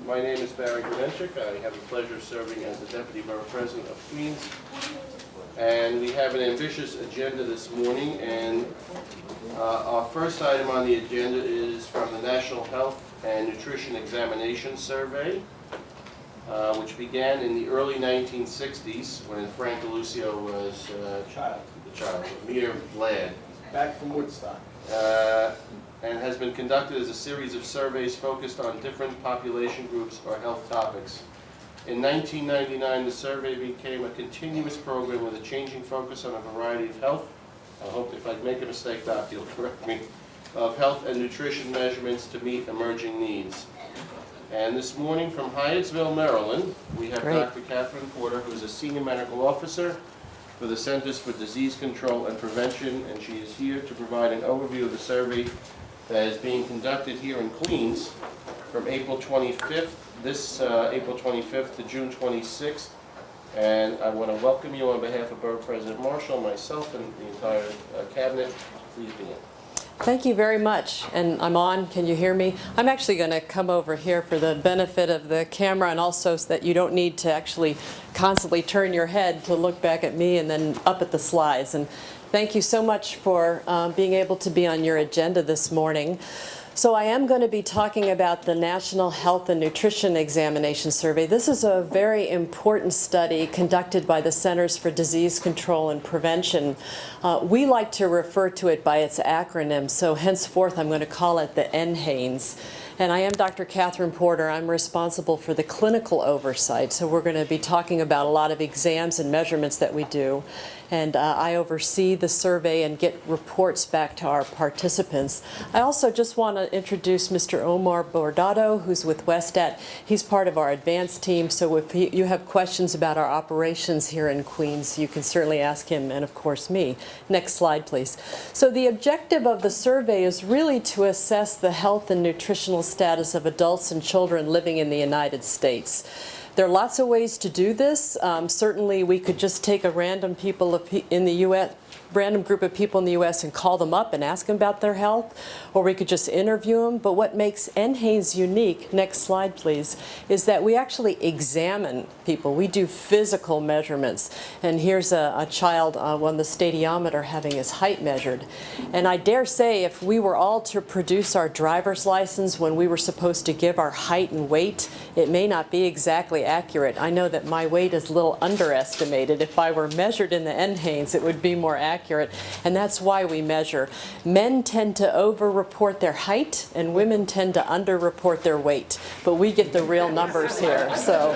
My name is Barry Granenchik. I have the pleasure of serving as the Deputy Borough President of Queens. And we have an ambitious agenda this morning, and our first item on the agenda is from the National Health and Nutrition Examination Survey, which began in the early 1960s when Frank DeLucio was a mere lad. Back from Woodstock. And has been conducted as a series of surveys focused on different population groups or health topics. In 1999, the survey became a continuous program with a changing focus on a variety of health. I hope if I make a mistake, Doc, you'll correct me. Of health and nutrition measurements to meet emerging needs. And this morning from Hyattsville, Maryland, we have Dr. Kathryn Porter, who is a Senior Medical Officer for the Centers for Disease Control and Prevention, and she is here to provide an overview of the survey that is being conducted here in Queens from April 25th, April 25th to June 26th. And I want to welcome you on behalf of Borough President Marshall, myself, and the entire cabinet. Please begin. Thank you very much. And I'm on. Can you hear me? I'm actually going to come over here for the benefit of the camera, and also so that you don't need to actually constantly turn your head to look back at me and then up at the slides. And thank you so much for being able to be on your agenda this morning. So I am going to be talking about the National Health and Nutrition Examination Survey. This is a very important study conducted by the Centers for Disease Control and Prevention. We like to refer to it by its acronym, so henceforth I'm going to call it the NHANES. And I am Dr. Kathryn Porter. I'm responsible for the clinical oversight, so we're going to be talking about a lot of exams and measurements that we do. And I oversee the survey and get reports back to our participants. I also just want to introduce Mr. Omar Bordado, who's with WestAt. He's part of our advanced team, so if you have questions about our operations here in Queens, you can certainly ask him, and of course me. Next slide, please. So the objective of the survey is really to assess the health and nutritional status of adults and children living in the United States. There are lots of ways to do this. Certainly, we could just take a random random group of people in the U.S. and call them up and ask them about their health, or we could just interview them. But what makes NHANES unique, next slide please, is that we actually examine people. We do physical measurements. And here's a child on the stadiometer having his height measured. And I dare say if we were all to produce our driver's license when we were supposed to give our height and weight, it may not be exactly accurate. I know that my weight is a little underestimated. If I were measured in the NHANES, it would be more accurate, and that's why we measure. Men tend to over-report their height, and women tend to under-report their weight, but we get the real numbers here. So,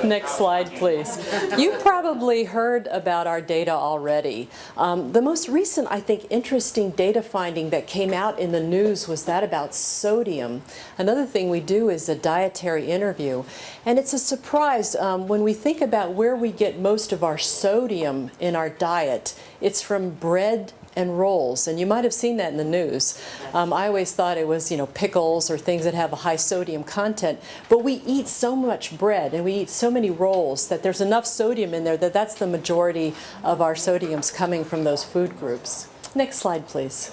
next slide, please. You've probably heard about our data already. The most recent, I think, interesting data finding that came out in the news was that about sodium. Another thing we do is a dietary interview, and it's a surprise when we think about where we get most of our sodium in our diet. It's from bread and rolls, and you might have seen that in the news. I always thought it was, pickles or things that have a high sodium content, but we eat so much bread and we eat so many rolls that there's enough sodium in there that that's the majority of our sodiums coming from those food groups. Next slide, please.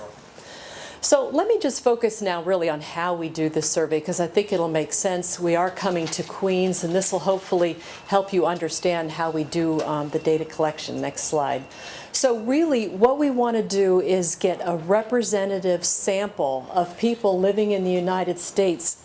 So let me just focus now really on how we do this survey, because I think it'll make sense. We are coming to Queens, and this will hopefully help you understand how we do the data collection. Next slide. So really what we want to do is get a representative sample of people living in the United States.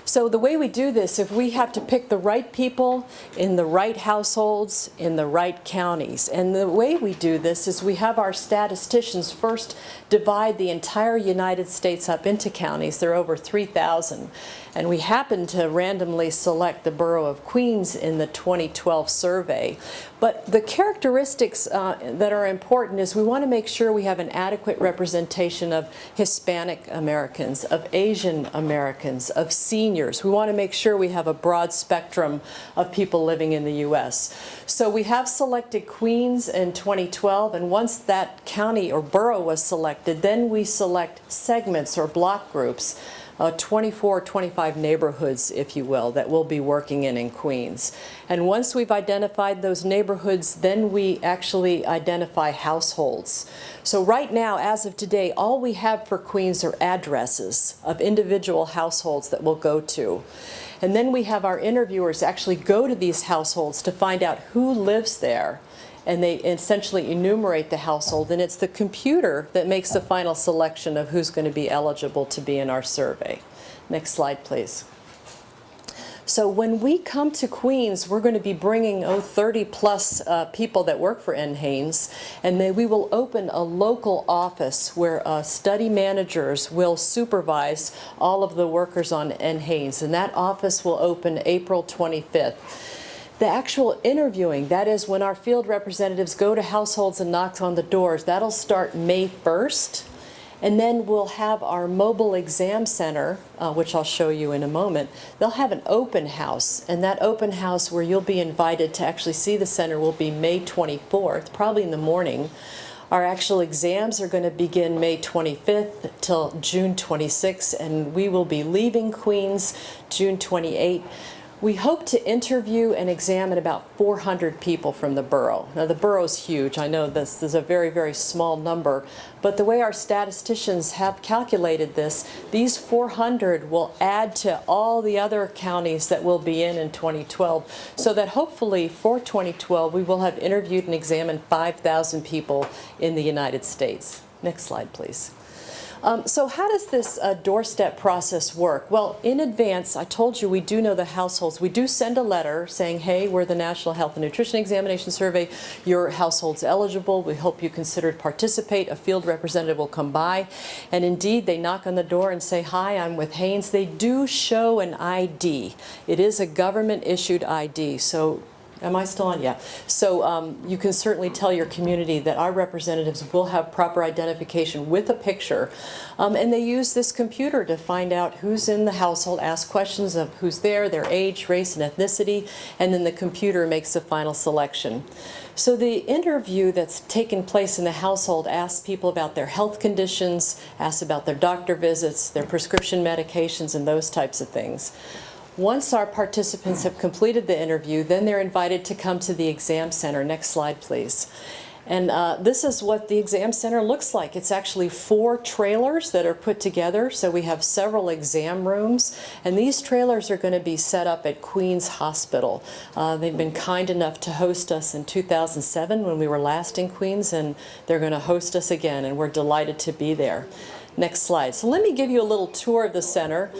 So the way we do this, if we have to pick the right people in the right households in the right counties, and the way we do this is we have our statisticians first divide the entire United States up into counties. There are over 3,000. And we happen to randomly select the Borough of Queens in the 2012 survey. But the characteristics that are important is we want to make sure we have an adequate representation of Hispanic Americans, of Asian Americans, of seniors. We want to make sure we have a broad spectrum of people living in the U.S. So we have selected Queens in 2012, and once that county or borough was selected, then we select segments or block groups. 24, 25 neighborhoods, if you will, that we'll be working in Queens. And once we've identified those neighborhoods, then we actually identify households. So right now, as of today, all we have for Queens are addresses of individual households that we'll go to. And then we have our interviewers actually go to these households to find out who lives there. And they essentially enumerate the household, and it's the computer that makes the final selection of who's going to be eligible to be in our survey. Next slide, please. So when we come to Queens, we're going to be bringing 30 plus people that work for NHANES, and then we will open a local office where study managers will supervise all of the workers on NHANES, and that office will open April 25th. The actual interviewing, that is when our field representatives go to households and knock on the doors, that'll start May 1st. And then we'll have our mobile exam center, which I'll show you in a moment. They'll have an open house, and that open house where you'll be invited to actually see the center will be May 24th, probably in the morning. Our actual exams are going to begin May 25th till June 26th, and we will be leaving Queens June 28th. We hope to interview and examine about 400 people from the borough. Now, the borough's huge. I know this is a very, very small number, but the way our statisticians have calculated this, these 400 will add to all the other counties that we'll be in 2012, so that hopefully for 2012 we will have interviewed and examined 5,000 people in the United States. Next slide, please. So how does this DoorStep process work? Well, in advance, I told you we do know the households. We do send a letter saying, hey, we're the National Health and Nutrition Examination Survey. Your household's eligible. We hope you consider to participate. A field representative will come by. And indeed, they knock on the door and say, hi, I'm with NHANES. They do show an ID. It is a government-issued ID. So am I still on? Yeah. So you can certainly tell your community that our representatives will have proper identification with a picture. And they use this computer to find out who's in the household, ask questions of who's there, their age, race, and ethnicity, and then the computer makes the final selection. So the interview that's taken place in the household asks people about their health conditions, asks about their doctor visits, their prescription medications, and those types of things. Once our participants have completed the interview, then they're invited to come to the exam center. Next slide, please. And this is what the exam center looks like. It's actually 4 trailers that are put together. So we have several exam rooms, and these trailers are going to be set up at Queens Hospital. They've been kind enough to host us in 2007 when we were last in Queens, and they're going to host us again, and we're delighted to be there. Next slide. So let me give you a little tour of the center.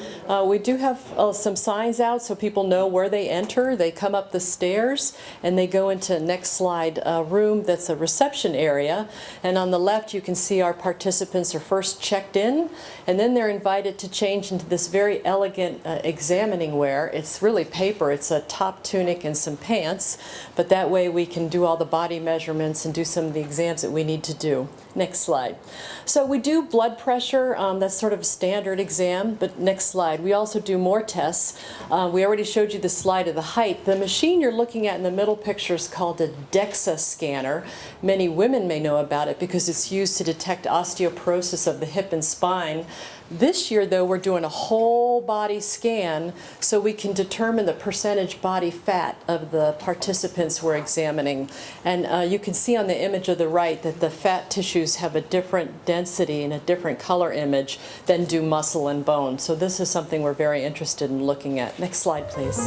We do have some signs out so people know where they enter. They come up the stairs and they go into, next slide, a room that's a reception area. And on the left you can see our participants are first checked in, and then they're invited to change into this very elegant examining wear. It's really paper. It's a top tunic and some pants, but that way we can do all the body measurements and do some of the exams that we need to do. Next slide. So we do blood pressure. That's sort of a standard exam, but next slide. We also do more tests. We already showed you the slide of the height. The machine you're looking at in the middle picture is called a DEXA scanner. Many women may know about it because it's used to detect osteoporosis of the hip and spine. This year, though, we're doing a whole body scan so we can determine the percentage body fat of the participants we're examining. And you can see on the image of the right that the fat tissues have a different density and a different color image than do muscle and bone. So this is something we're very interested in looking at. Next slide, please.